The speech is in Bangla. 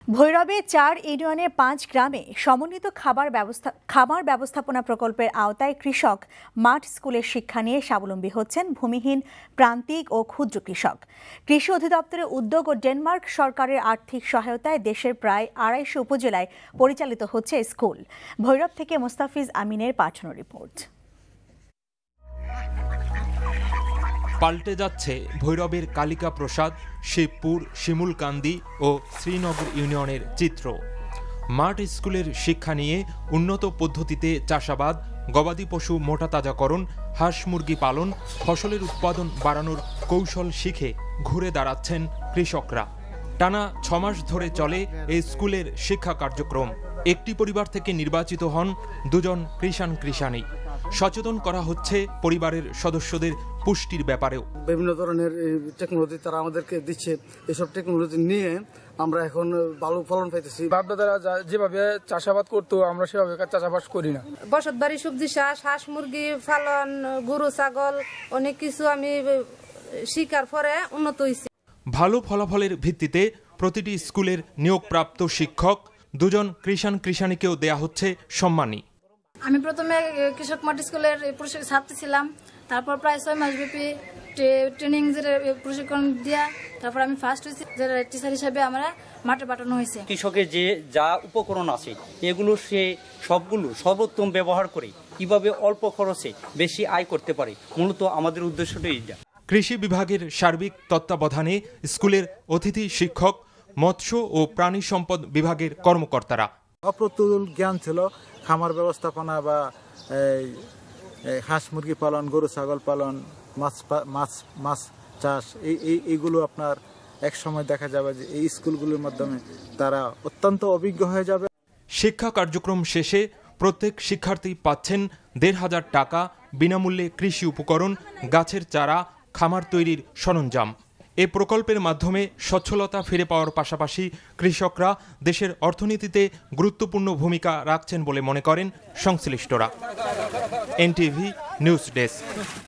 ভৈরবে ৪ ইউনিয়নে ৫ গ্রামে সমন্বিত খামার ব্যবস্থাপনা প্রকল্পের আওতায় কৃষক মাঠ স্কুলের শিক্ষা নিয়ে স্বাবলম্বী হচ্ছেন ভূমিহীন প্রান্তিক ও ক্ষুদ্র কৃষক। কৃষি অধিদপ্তরের উদ্যোগ ও ডেনমার্ক সরকারের আর্থিক সহায়তায় দেশের প্রায় ২৫০ উপজেলায় পরিচালিত হচ্ছে স্কুল। ভৈরব থেকে মোস্তাফিজ আমিনের পাঠানো রিপোর্ট। পাল্টে যাচ্ছে ভৈরবের কালিকা প্রসাদ, শিবপুর, শিমুলকান্দি ও শ্রীনগর ইউনিয়নের চিত্র। মাঠ স্কুলের শিক্ষা নিয়ে উন্নত পদ্ধতিতে চাষাবাদ, গবাদি পশু মোটাতাজাকরণ, হাঁস মুরগি পালন, ফসলের উৎপাদন বাড়ানোর কৌশল শিখে ঘুরে দাঁড়াচ্ছেন কৃষকরা। টানা ৬ মাস ধরে চলে এই স্কুলের শিক্ষা কার্যক্রম। একটি পরিবার থেকে নির্বাচিত হন ২ জন কৃষাণী। সচেতন করা হচ্ছে পরিবারের সদস্যদের পুষ্টির ব্যাপারেও। বিভিন্ন ধরনের টেকনোলজি তারা আমাদেরকে দিচ্ছে। এসব টেকনোলজি নিয়ে আমরা এখন ভালো ফলন পাইতেছি। বাপদাদারা যেভাবে চাষাবাদ করতো আমরা সেভাবে চাষাবাদ করি না। বসত বাড়ি, সবজি চাষ, হাঁস মুরগি পালন, গরু ছাগল অনেক কিছু আমি শিকার পরে উন্নত হয়েছি। ভালো ফলাফলের ভিত্তিতে প্রতিটি স্কুলের নিয়োগপ্রাপ্ত শিক্ষক ২ জন কৃষাণীকেও দেয়া হচ্ছে সম্মানী। আমি প্রথমে কৃষক মাঠ স্কুলের ছাত্রী ছিলাম, তারপর প্রায় ৬ মাস ব্যাপী ট্রেনিং প্রশিক্ষণ দিয়া তারপর আমি ফার্স্ট হয়েছি, টিচার হিসেবে আমরা মাঠে পাঠানো হয়েছে। কৃষকের যে যা উপকরণ আছে এগুলো সে সবগুলো সর্বোত্তম ব্যবহার করে কিভাবে অল্প খরচে বেশি আয় করতে পারে, মূলত আমাদের উদ্দেশ্যটাই এটা। কৃষি বিভাগের সার্বিক তত্ত্বাবধানে স্কুলের অতিথি শিক্ষক, মৎস্য ও প্রাণী সম্পদ বিভাগের কর্মকর্তারা। অপ্রতুল জ্ঞান ছিল খামার ব্যবস্থাপনা বা হাঁস মুরগি পালন, গরু ছাগল পালন, মাছ চাষ, এইগুলো আপনার এক সময় দেখা যাবে যে এই স্কুলগুলোর মাধ্যমে তারা অত্যন্ত অভিজ্ঞ হয়ে যাবে। শিক্ষা কার্যক্রম শেষে প্রত্যেক শিক্ষার্থী পাচ্ছেন ১৫০০ টাকা বিনামূল্যে কৃষি উপকরণ, গাছের চারা, খামার তৈরির সরঞ্জাম। এ প্রকল্পের মাধ্যমে সচ্ছলতা ফিরে পাওয়ার পাশাপাশি কৃষকরা দেশের অর্থনীতিতে গুরুত্বপূর্ণ ভূমিকা রাখছেন বলে মনে করেন সংশ্লিষ্টরা। NTV news desk.